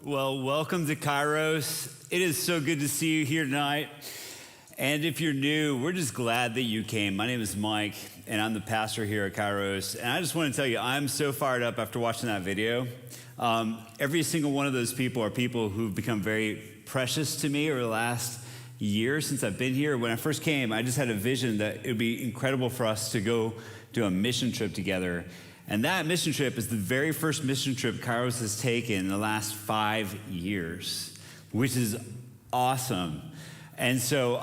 Well, welcome to Kairos. It is so good to see you here tonight. And if you're new, we're just glad that you came. My name is Mike, and I'm the pastor here at Kairos. And I just want to tell you, I'm so fired up after watching that video. Every single one of those people are people who've become very precious to me over the last year since I've been here. When I first came, I just had a vision that it would be incredible for us to go do a mission trip together. And that mission trip is the very first mission trip Kairos has taken in the last 5 years, which is awesome. And so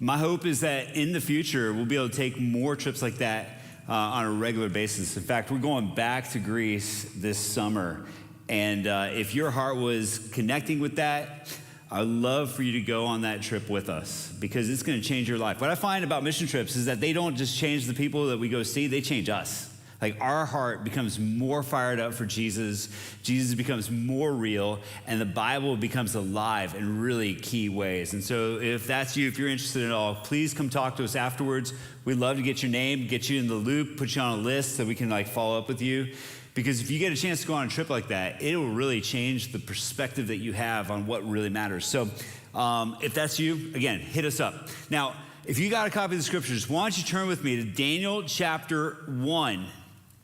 my hope is that in the future, we'll be able to take more trips like that on a regular basis. In fact, we're going back to Greece this summer. And if your heart was connecting with that, I'd love for you to go on that trip with us because it's going to change your life. What I find about mission trips is that they don't just change the people that we go see, they change us. Like our heart becomes more fired up for Jesus. Jesus becomes more real, and the Bible becomes alive in really key ways. And so if that's you, if you're interested at all, please come talk to us afterwards. We'd love to get your name, get you in the loop, put you on a list so we can follow up with you. Because if you get a chance to go on a trip like that, it will really change the perspective that you have on what really matters. So if that's you, again, hit us up. Now, if you got a copy of the scriptures, why don't you turn with me to Daniel chapter 1.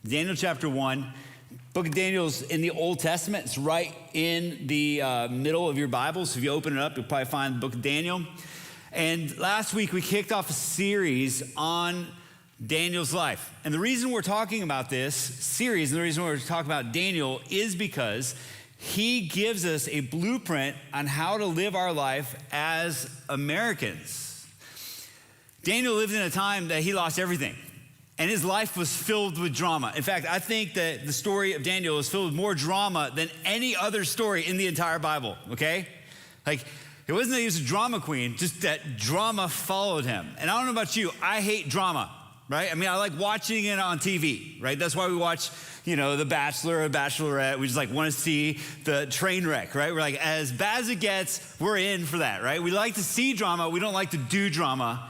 Daniel chapter 1, book of Daniel's in the Old Testament. It's right in the middle of your Bible. So if you open it up, you'll probably find the book of Daniel. And last week we kicked off a series on Daniel's life. And the reason we're talking about this series and the reason we're talking about Daniel is because he gives us a blueprint on how to live our life as Americans. Daniel lived in a time that he lost everything. And his life was filled with drama. In fact, I think that the story of Daniel is filled with more drama than any other story in the entire Bible, okay? It wasn't that he was a drama queen, just that drama followed him. And I don't know about you, I hate drama, right? I mean, I like watching it on TV, right? That's why we watch, The Bachelor or Bachelorette. We just want to see the train wreck, right? We're as bad as it gets, we're in for that, right? We like to see drama, we don't like to do drama.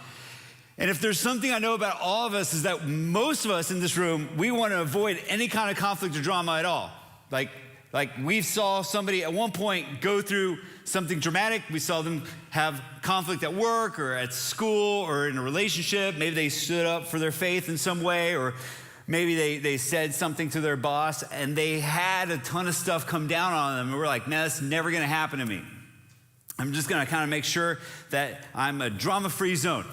And if there's something I know about all of us is that most of us in this room, we want to avoid any kind of conflict or drama at all. Like we saw somebody at one point go through something dramatic. We saw them have conflict at work or at school or in a relationship. Maybe they stood up for their faith in some way, or maybe they said something to their boss and they had a ton of stuff come down on them. And we're like, man, that's never going to happen to me. I'm just going to kind of make sure that I'm a drama-free zone.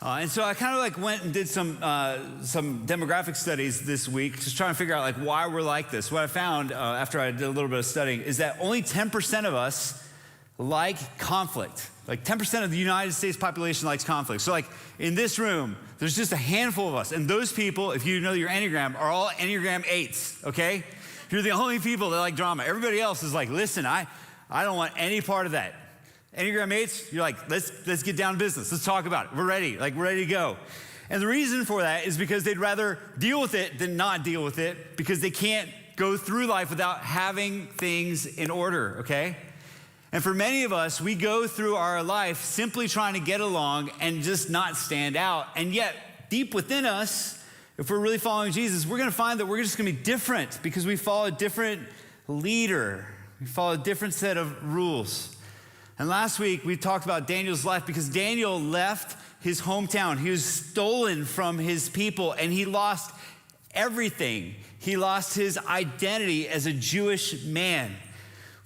And so I kind of went and did some demographic studies this week, just trying to figure out why we're like this. What I found after I did a little bit of studying is that only 10% of us like conflict. 10% of the United States population likes conflict. So in this room, there's just a handful of us. And those people, if you know your Enneagram, are all Enneagram 8s, okay? You're the only people that like drama. Everybody else is listen, I don't want any part of that. Enneagram 8s, you're let's get down to business. Let's talk about it. We're ready. We're ready to go. And the reason for that is because they'd rather deal with it than not deal with it because they can't go through life without having things in order, okay? And for many of us, we go through our life simply trying to get along and just not stand out. And yet, deep within us, if we're really following Jesus, we're going to find that we're just going to be different because we follow a different leader. We follow a different set of rules. And last week, we talked about Daniel's life because Daniel left his hometown. He was stolen from his people, and he lost everything. He lost his identity as a Jewish man.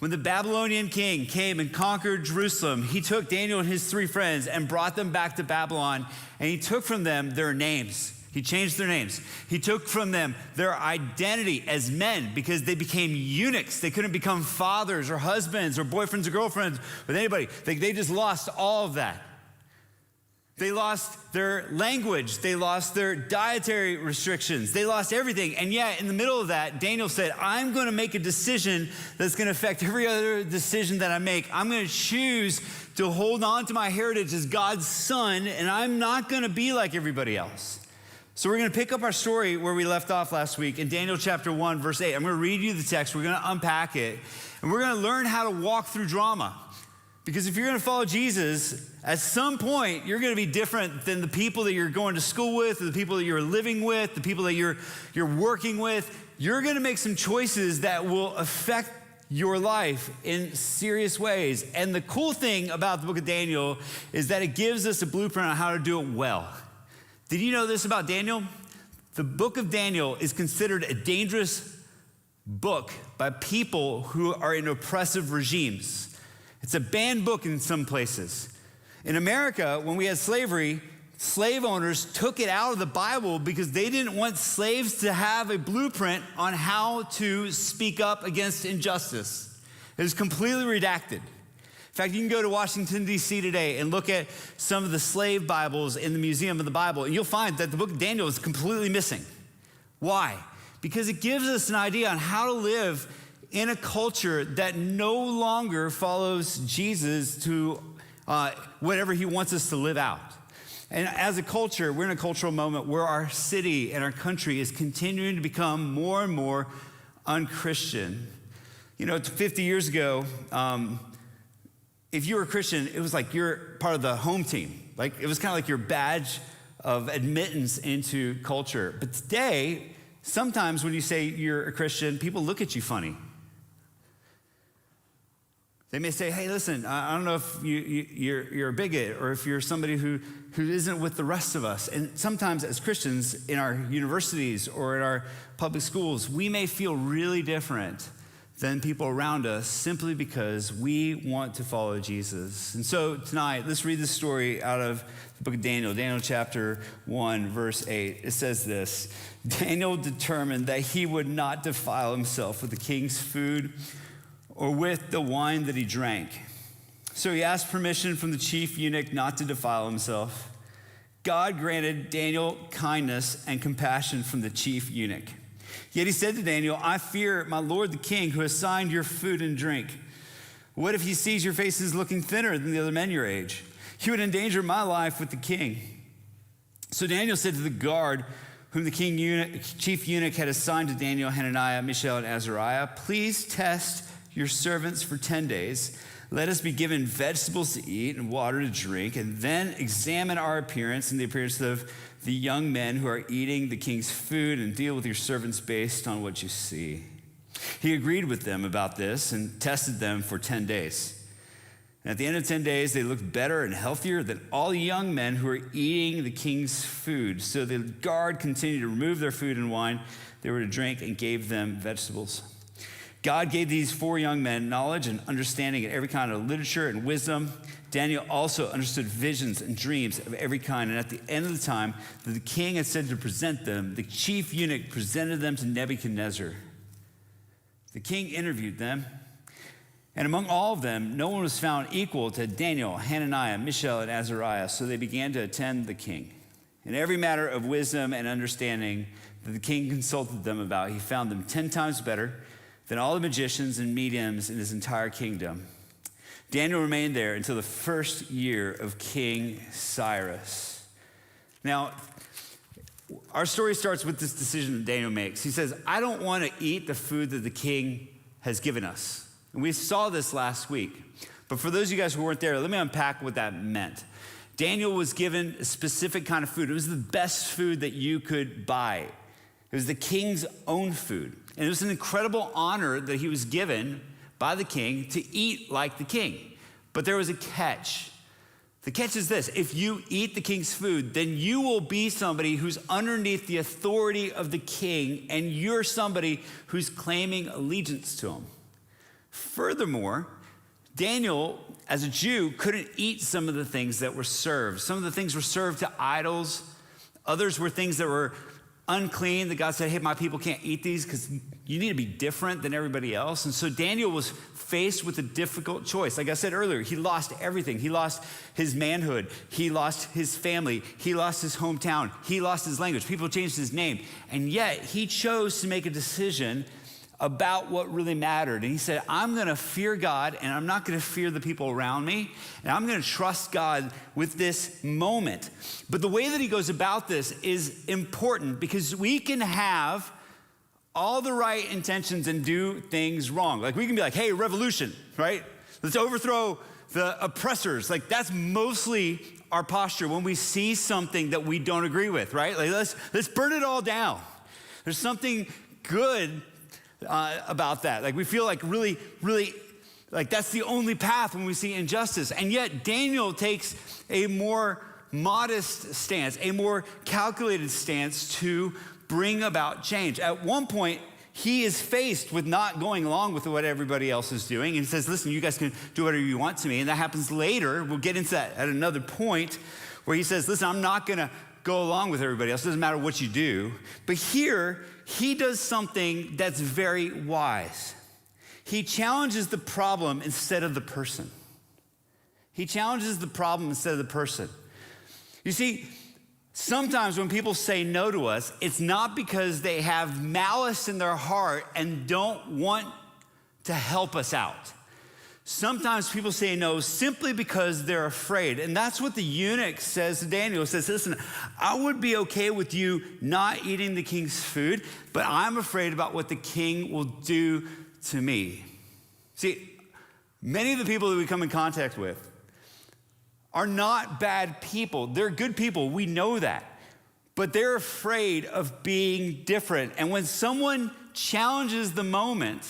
When the Babylonian king came and conquered Jerusalem, he took Daniel and his 3 friends and brought them back to Babylon, and he took from them their names. He changed their names. He took from them their identity as men because they became eunuchs. They couldn't become fathers or husbands or boyfriends or girlfriends with anybody. They just lost all of that. They lost their language. They lost their dietary restrictions. They lost everything. And yet, in the middle of that, Daniel said, I'm going to make a decision that's going to affect every other decision that I make. I'm going to choose to hold on to my heritage as God's son, and I'm not going to be like everybody else. So we're going to pick up our story where we left off last week in Daniel chapter 1, verse 8. I'm going to read you the text. We're going to unpack it. And we're going to learn how to walk through drama. Because if you're going to follow Jesus, at some point, you're going to be different than the people that you're going to school with, the people that you're living with, the people that you're working with. You're going to make some choices that will affect your life in serious ways. And the cool thing about the book of Daniel is that it gives us a blueprint on how to do it well. Did you know this about Daniel? The book of Daniel is considered a dangerous book by people who are in oppressive regimes. It's a banned book in some places. In America, when we had slavery, slave owners took it out of the Bible because they didn't want slaves to have a blueprint on how to speak up against injustice. It was completely redacted. In fact, you can go to Washington, D.C. today and look at some of the slave Bibles in the Museum of the Bible, and you'll find that the book of Daniel is completely missing. Why? Because it gives us an idea on how to live in a culture that no longer follows Jesus to whatever he wants us to live out. And as a culture, we're in a cultural moment where our city and our country is continuing to become more and more unchristian. 50 years ago, if you were a Christian, it was like you're part of the home team. Like it was kind of like your badge of admittance into culture. But today, sometimes when you say you're a Christian, people look at you funny. They may say, hey, listen, I don't know if you're a bigot or if you're somebody who isn't with the rest of us. And sometimes as Christians in our universities or in our public schools, we may feel really different than people around us simply because we want to follow Jesus. And so tonight, let's read the story out of the book of Daniel, Daniel chapter 1, verse 8. It says this: Daniel determined that he would not defile himself with the king's food or with the wine that he drank. So he asked permission from the chief eunuch not to defile himself. God granted Daniel kindness and compassion from the chief eunuch. Yet he said to Daniel, I fear my lord the king who assigned your food and drink. What if he sees your faces looking thinner than the other men your age? He would endanger my life with the king. So Daniel said to the guard whom the chief eunuch had assigned to Daniel, Hananiah, Mishael, and Azariah, please test your servants for 10 days. Let us be given vegetables to eat and water to drink, and then examine our appearance and the appearance of the young men who are eating the king's food, and deal with your servants based on what you see. He agreed with them about this and tested them for 10 days. And at the end of 10 days, they looked better and healthier than all the young men who were eating the king's food. So the guard continued to remove their food and wine they were to drink and gave them vegetables. God gave these 4 young men knowledge and understanding in every kind of literature and wisdom. Daniel also understood visions and dreams of every kind. And at the end of the time that the king had said to present them, the chief eunuch presented them to Nebuchadnezzar. The king interviewed them, and among all of them, no one was found equal to Daniel, Hananiah, Mishael, and Azariah. So they began to attend the king. In every matter of wisdom and understanding that the king consulted them about, he found them 10 times better than all the magicians and mediums in his entire kingdom. Daniel remained there until the first year of King Cyrus. Now, our story starts with this decision that Daniel makes. He says, I don't want to eat the food that the king has given us. And we saw this last week. But for those of you guys who weren't there, let me unpack what that meant. Daniel was given a specific kind of food. It was the best food that you could buy. It was the king's own food. And it was an incredible honor that he was given by the king to eat like the king. But there was a catch. The catch is this: if you eat the king's food, then you will be somebody who's underneath the authority of the king, and you're somebody who's claiming allegiance to him. Furthermore, Daniel, as a Jew, couldn't eat some of the things that were served. Some of the things were served to idols. Others were things that were unclean, that God said, hey, my people can't eat these because you need to be different than everybody else. And so Daniel was faced with a difficult choice. Like I said earlier, he lost everything. He lost his manhood. He lost his family. He lost his hometown. He lost his language. People changed his name. And yet he chose to make a decision about what really mattered. And he said, I'm going to fear God, and I'm not going to fear the people around me, and I'm going to trust God with this moment. But the way that he goes about this is important, because we can have all the right intentions and do things wrong. Like we can be like, hey, revolution, right? Let's overthrow the oppressors. Like that's mostly our posture when we see something that we don't agree with, right? Like let's burn it all down. There's something good about that. Like we feel like really, really, like that's the only path when we see injustice. And yet Daniel takes a more modest stance, a more calculated stance to bring about change. At one point, he is faced with not going along with what everybody else is doing. And he says, listen, you guys can do whatever you want to me. And that happens later. We'll get into that at another point where he says, listen, I'm not going to go along with everybody else. It doesn't matter what you do. But here, he does something that's very wise. He challenges the problem instead of the person. He challenges the problem instead of the person. You see, sometimes when people say no to us, it's not because they have malice in their heart and don't want to help us out. Sometimes people say no simply because they're afraid. And that's what the eunuch says to Daniel. He says, listen, I would be okay with you not eating the king's food, but I'm afraid about what the king will do to me. See, many of the people that we come in contact with are not bad people. They're good people. We know that. But they're afraid of being different. And when someone challenges the moment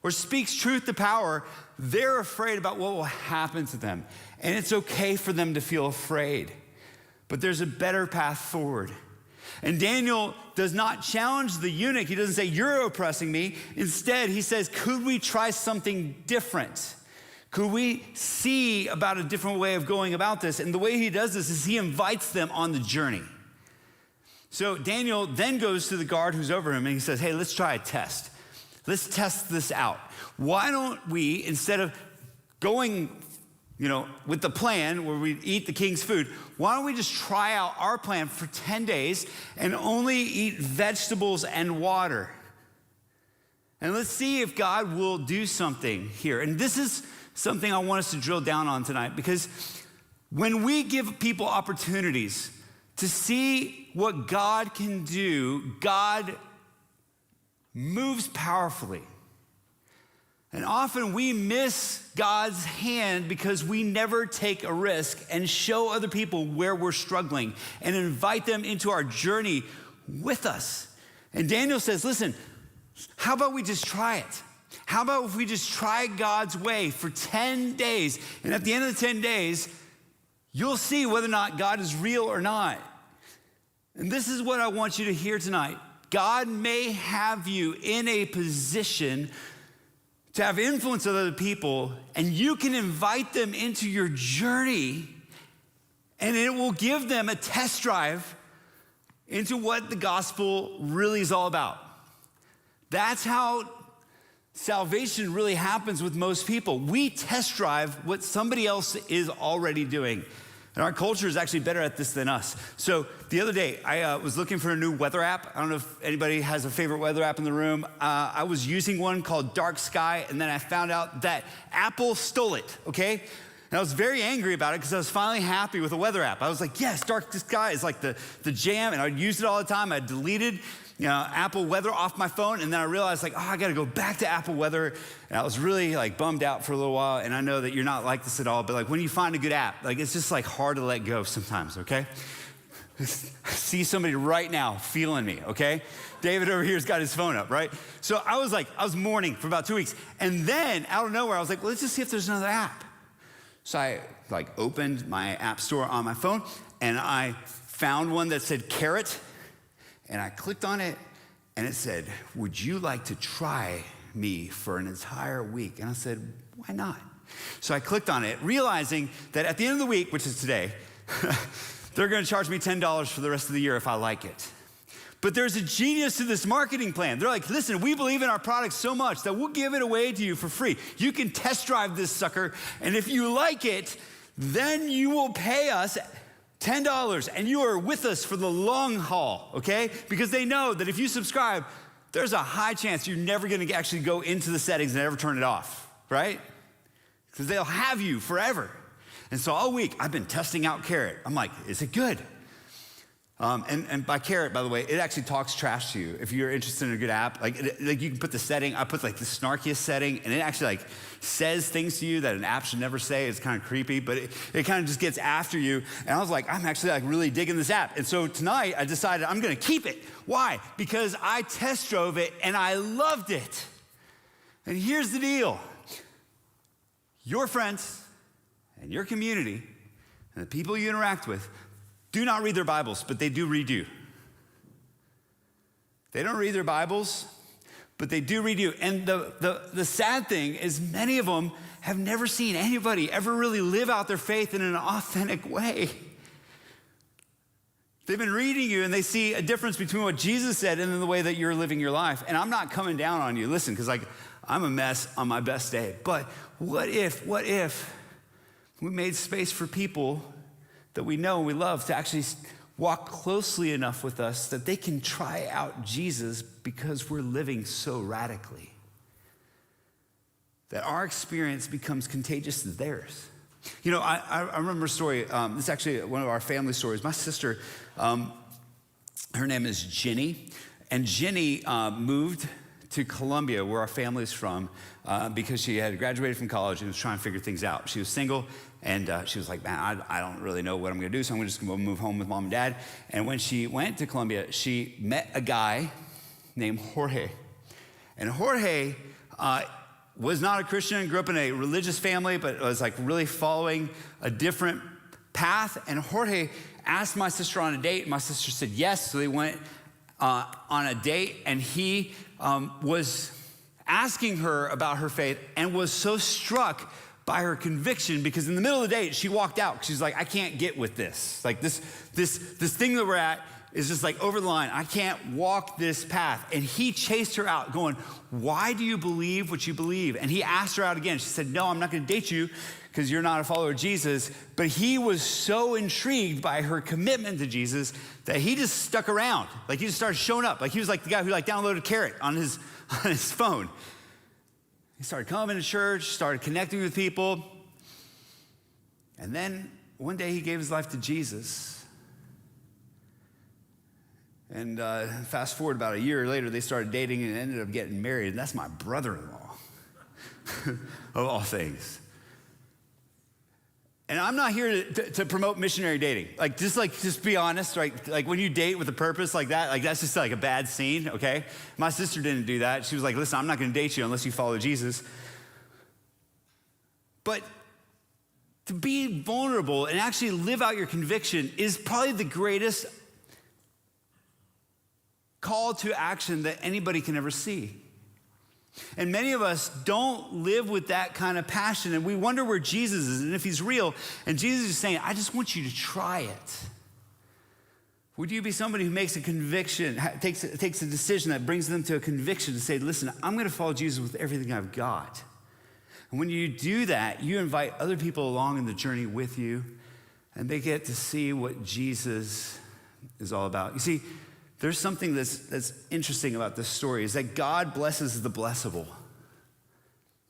or speaks truth to power, they're afraid about what will happen to them. And it's okay for them to feel afraid. But there's a better path forward. And Daniel does not challenge the eunuch. He doesn't say, you're oppressing me. Instead, he says, could we try something different? Could we see about a different way of going about this? And the way he does this is he invites them on the journey. So Daniel then goes to the guard who's over him and he says, hey, let's try a test. Let's test this out. Why don't we, instead of going, with the plan where we eat the king's food, why don't we just try out our plan for 10 days and only eat vegetables and water? And let's see if God will do something here. And this is something I want us to drill down on tonight, because when we give people opportunities to see what God can do, God moves powerfully. And often we miss God's hand because we never take a risk and show other people where we're struggling and invite them into our journey with us. And Daniel says, listen, how about we just try it? How about if we just try God's way for 10 days? And at the end of the 10 days, you'll see whether or not God is real or not. And this is what I want you to hear tonight. God may have you in a position to have influence on other people, and you can invite them into your journey, and it will give them a test drive into what the gospel really is all about. That's how salvation really happens with most people. We test drive what somebody else is already doing. And our culture is actually better at this than us. So the other day, I was looking for a new weather app. I don't know if anybody has a favorite weather app in the room. I was using one called Dark Sky, and then I found out that Apple stole it, okay? And I was very angry about it because I was finally happy with a weather app. I was like, yes, Dark Sky is like the jam, and I'd use it all the time. I deleted Apple Weather off my phone, and then I realized I got to go back to Apple Weather, and I was really bummed out for a little while. And I know that you're not like this at all, but when you find a good app, it's just hard to let go sometimes. Okay, I see somebody right now feeling me. Okay, David over here's got his phone up, right? So I was mourning for about 2 weeks, and then out of nowhere I was like, well, let's just see if there's another app. So I opened my app store on my phone, and I found one that said Carrot. And I clicked on it, and it said, would you like to try me for an entire week? And I said, why not? So I clicked on it, realizing that at the end of the week, which is today, they're going to charge me $10 for the rest of the year if I like it. But there's a genius to this marketing plan. They're like, listen, we believe in our product so much that we'll give it away to you for free. You can test drive this sucker, and if you like it, then you will pay us $10, and you are with us for the long haul, okay? Because they know that if you subscribe, there's a high chance you're never gonna actually go into the settings and ever turn it off, right? Because they'll have you forever. And so all week, I've been testing out Carrot. I'm like, is it good? And by Carrot, by the way, it actually talks trash to you. If you're interested in a good app, like you can put the setting, I put like the snarkiest setting, and it actually like says things to you that an app should never say. It's kind of creepy, but it kind of just gets after you. And I was like, I'm actually like really digging this app. And so tonight I decided I'm gonna keep it. Why? Because I test drove it and I loved it. And here's the deal. Your friends and your community and the people you interact with do not read their Bibles, but they do read you. They don't read their Bibles, but they do read you. And the sad thing is many of them have never seen anybody ever really live out their faith in an authentic way. They've been reading you and they see a difference between what Jesus said and then the way that you're living your life. And I'm not coming down on you. Listen, because like I'm a mess on my best day. But what if we made space for people that we know and we love to actually walk closely enough with us that they can try out Jesus because we're living so radically that our experience becomes contagious to theirs. You know, I remember a story. This is actually one of our family stories. My sister, her name is Jenny, and Jenny moved to Colombia, where our family's from, because she had graduated from college and was trying to figure things out. She was single, and she was like, man, I don't really know what I'm gonna do, so I'm just gonna move home with mom and dad. And when she went to Colombia, she met a guy named Jorge. And Jorge was not a Christian, grew up in a religious family, but was like really following a different path. And Jorge asked my sister on a date. My sister said yes, so they went on a date, and he was asking her about her faith and was so struck by her conviction because in the middle of the date, she walked out. She's like, I can't get with this. Like this thing that we're at is just like over the line. I can't walk this path. And he chased her out going, why do you believe what you believe? And he asked her out again. She said, no, I'm not gonna date you because you're not a follower of Jesus. But he was so intrigued by her commitment to Jesus that he just stuck around. Like he just started showing up. Like he was like the guy who like downloaded Carrot on his phone. He started coming to church, started connecting with people. And then one day he gave his life to Jesus. And fast forward about a year later, they started dating and ended up getting married. And that's my brother-in-law, of all things. And I'm not here to promote missionary dating. Just be honest, right? Like when you date with a purpose like that, like that's just like a bad scene, okay? My sister didn't do that. She was like, listen, I'm not gonna date you unless you follow Jesus. But to be vulnerable and actually live out your conviction is probably the greatest call to action that anybody can ever see. And many of us don't live with that kind of passion, and we wonder where Jesus is and if he's real. And Jesus is saying, I just want you to try it. Would you be somebody who makes a conviction, takes a decision that brings them to a conviction to say, listen, I'm gonna follow Jesus with everything I've got. And when you do that, you invite other people along in the journey with you, and they get to see what Jesus is all about. You see, there's something that's interesting about this story is that God blesses the blessable.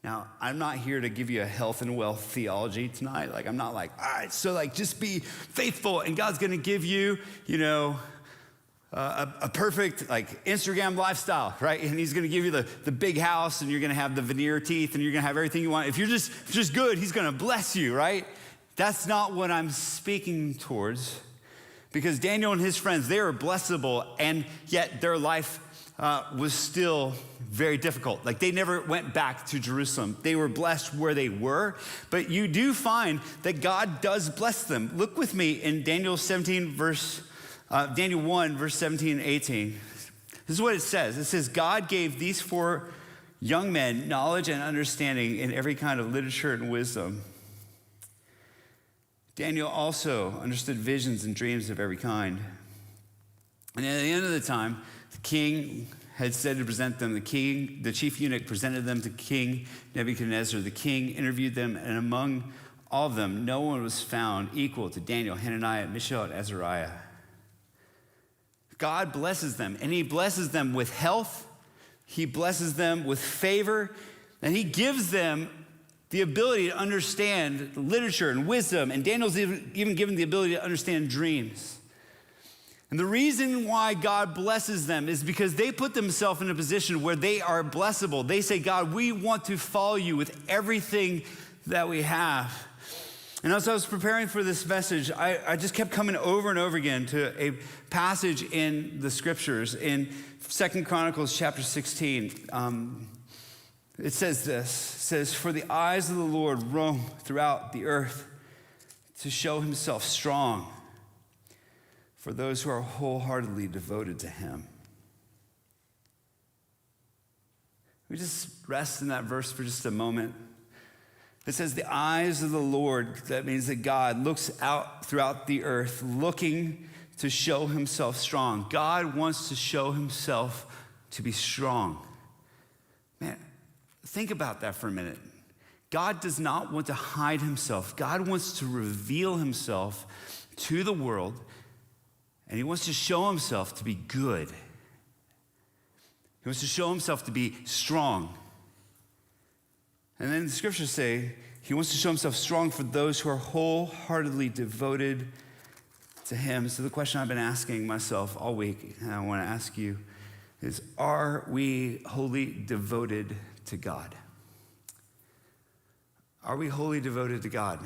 Now, I'm not here to give you a health and wealth theology tonight. Like, I'm not like, all right, so like just be faithful and God's gonna give you, a perfect like Instagram lifestyle, right? And he's gonna give you the big house and you're gonna have the veneer teeth and you're gonna have everything you want. If you're just good, he's gonna bless you, right? That's not what I'm speaking towards. Because Daniel and his friends, they were blessable, and yet their life was still very difficult. Like they never went back to Jerusalem. They were blessed where they were, but you do find that God does bless them. Look with me in Daniel 1, verse 17 and 18. This is what it says. It says, God gave these 4 young men knowledge and understanding in every kind of literature and wisdom. Daniel also understood visions and dreams of every kind. And at the end of the time, the king had said to present them. The chief eunuch presented them to King Nebuchadnezzar. The king interviewed them, and among all of them, no one was found equal to Daniel, Hananiah, Mishael, and Azariah. God blesses them, and he blesses them with health. He blesses them with favor, and he gives them the ability to understand literature and wisdom, and Daniel's even given the ability to understand dreams. And the reason why God blesses them is because they put themselves in a position where they are blessable. They say, God, we want to follow you with everything that we have. And as I was preparing for this message, I just kept coming over and over again to a passage in the scriptures. In 2 Chronicles chapter 16, it says this. It says, for the eyes of the Lord roam throughout the earth to show himself strong for those who are wholeheartedly devoted to him. We just rest in that verse for just a moment. It says the eyes of the Lord, that means that God looks out throughout the earth looking to show himself strong. God wants to show himself to be strong. Man, think about that for a minute. God does not want to hide himself. God wants to reveal himself to the world, and he wants to show himself to be good. He wants to show himself to be strong. And then the scriptures say he wants to show himself strong for those who are wholeheartedly devoted to him. So the question I've been asking myself all week, and I want to ask you, is are we wholly devoted to God? Are we wholly devoted to God?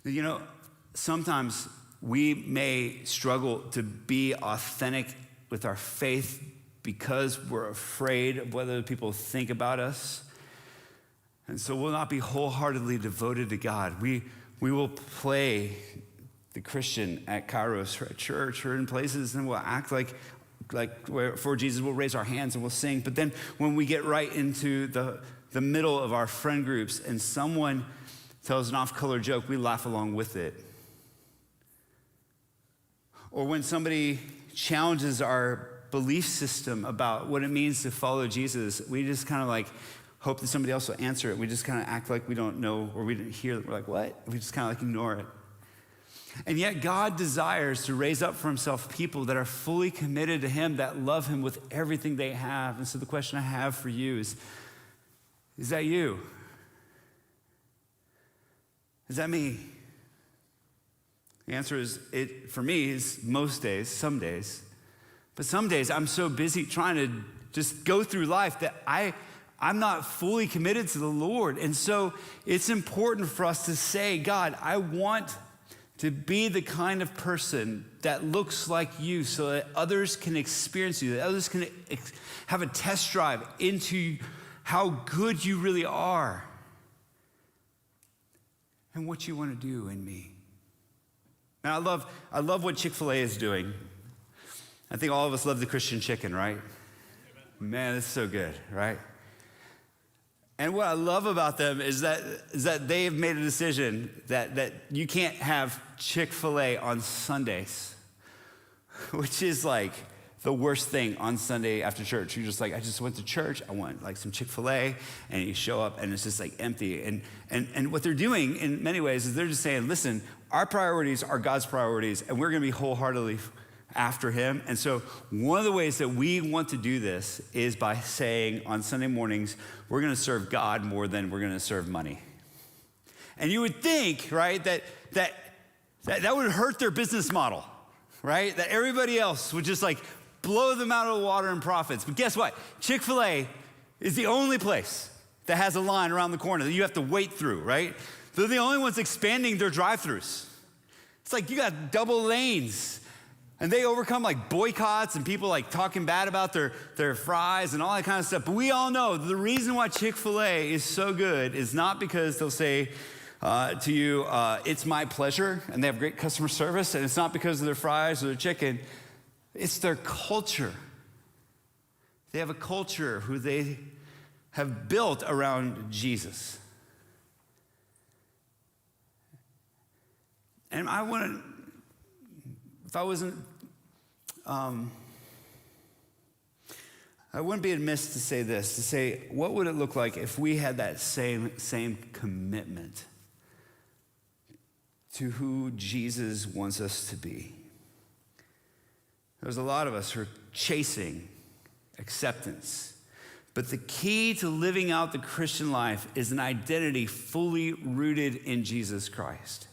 You know, sometimes we may struggle to be authentic with our faith because we're afraid of what other people think about us. And so we'll not be wholeheartedly devoted to God. We will play the Christian at Kairos or at church or in places, and we'll act like for Jesus, we'll raise our hands and we'll sing. But then when we get right into the middle of our friend groups and someone tells an off-color joke, we laugh along with it. Or when somebody challenges our belief system about what it means to follow Jesus, we just kind of like hope that somebody else will answer it. We just kind of act like we don't know or we didn't hear it. We're like, what? We just kind of like ignore it. And yet God desires to raise up for himself people that are fully committed to him, that love him with everything they have. And so the question I have for you is that you? Is that me? The answer is, for me, is most days, some days. But some days I'm so busy trying to just go through life that I'm not fully committed to the Lord. And so it's important for us to say, God, I want to be the kind of person that looks like you so that others can experience you, that others can have a test drive into how good you really are and what you want to do in me. And I love what Chick-fil-A is doing. I think all of us love the Christian chicken, right? Man, it's so good, right? And what I love about them is that they have made a decision that you can't have Chick-fil-A on Sundays, which is like the worst thing on Sunday after church. You're just like, I just went to church, I want like some Chick-fil-A, and you show up and it's just like empty. And what they're doing in many ways is they're just saying, listen, our priorities are God's priorities, and we're gonna be wholeheartedly after him. And so one of the ways that we want to do this is by saying on Sunday mornings, we're gonna serve God more than we're gonna serve money. And you would think, right, that would hurt their business model, right? That everybody else would just like blow them out of the water in profits. But guess what? Chick-fil-A is the only place that has a line around the corner that you have to wait through, right? They're the only ones expanding their drive-thrus. It's like you got double lanes. And they overcome like boycotts and people like talking bad about their fries and all that kind of stuff. But we all know the reason why Chick-fil-A is so good is not because they'll say to you, it's my pleasure, and they have great customer service, and it's not because of their fries or their chicken. It's their culture. They have a culture who they have built around Jesus. And I want to, if I wasn't, I wouldn't be amiss to say this, to say, what would it look like if we had that same commitment to who Jesus wants us to be? There's a lot of us who are chasing acceptance. But the key to living out the Christian life is an identity fully rooted in Jesus Christ.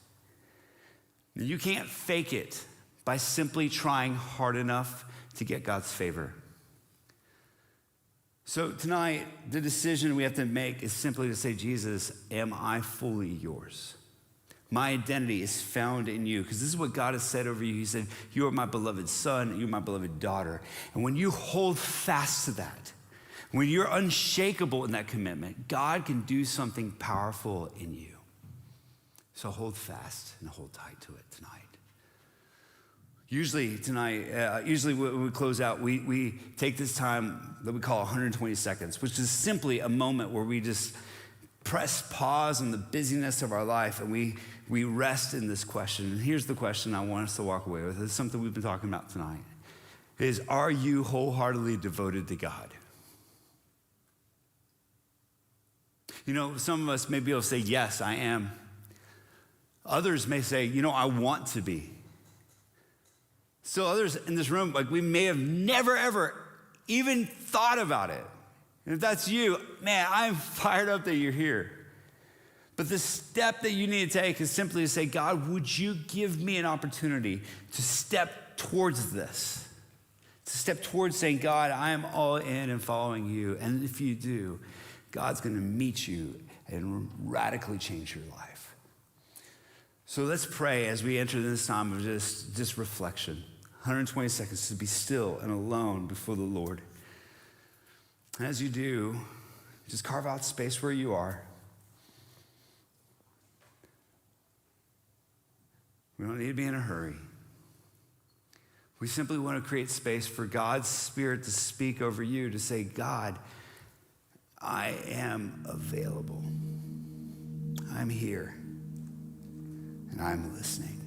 You can't fake it by simply trying hard enough to get God's favor. So tonight, the decision we have to make is simply to say, Jesus, am I fully yours? My identity is found in you, because this is what God has said over you. He said, you are my beloved son, you're my beloved daughter. And when you hold fast to that, when you're unshakable in that commitment, God can do something powerful in you. So hold fast and hold tight to it tonight. Usually when we close out, we take this time that we call 120 seconds, which is simply a moment where we just press pause on the busyness of our life and we rest in this question. And here's the question I want us to walk away with. It's something we've been talking about tonight. Is, are you wholeheartedly devoted to God? You know, some of us may be able to say, yes, I am. Others may say, I want to be. Still others in this room, we may have never, ever even thought about it. And if that's you, man, I'm fired up that you're here. But the step that you need to take is simply to say, God, would you give me an opportunity to step towards this? To step towards saying, God, I am all in and following you. And if you do, God's going to meet you and radically change your life. So let's pray as we enter this time of just reflection. 120 seconds to be still and alone before the Lord. And as you do, just carve out space where you are. We don't need to be in a hurry. We simply want to create space for God's Spirit to speak over you, to say, God, I am available. I'm here. And I'm listening.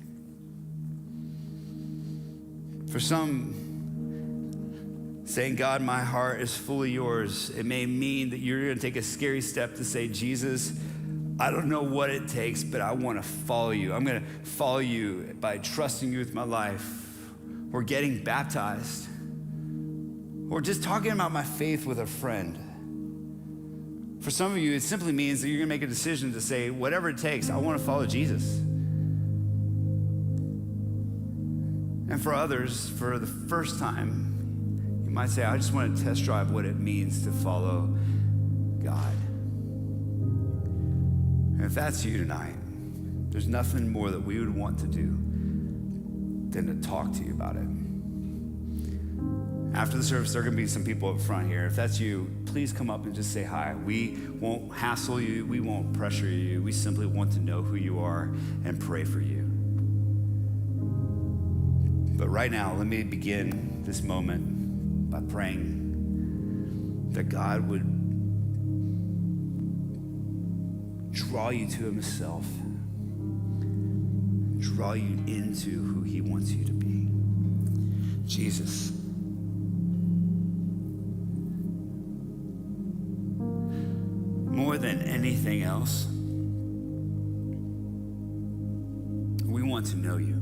For some, saying, God, my heart is fully yours, it may mean that you're going to take a scary step to say, Jesus, I don't know what it takes, but I want to follow you. I'm going to follow you by trusting you with my life, or getting baptized, or just talking about my faith with a friend. For some of you, it simply means that you're going to make a decision to say, whatever it takes, I want to follow Jesus. And for others, for the first time, you might say, I just want to test drive what it means to follow God. And if that's you tonight, there's nothing more that we would want to do than to talk to you about it. After the service, there are going to be some people up front here. If that's you, please come up and just say hi. We won't hassle you. We won't pressure you. We simply want to know who you are and pray for you. But right now, let me begin this moment by praying that God would draw you to himself, draw you into who he wants you to be. Jesus, more than anything else, we want to know you.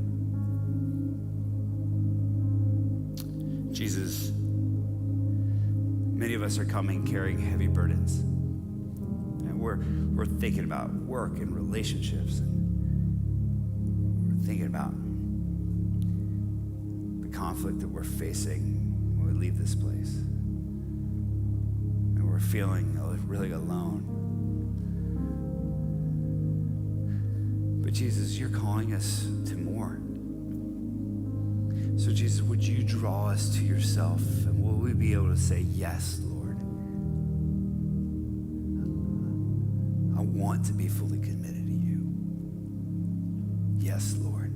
Jesus, many of us are coming carrying heavy burdens. And we're thinking about work and relationships. And we're thinking about the conflict that we're facing when we leave this place. And we're feeling really alone. But Jesus, you're calling us to more. So Jesus, would you draw us to yourself, and will we be able to say, yes, Lord, I want to be fully committed to you. Yes, Lord.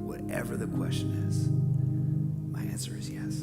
Whatever the question is, my answer is yes.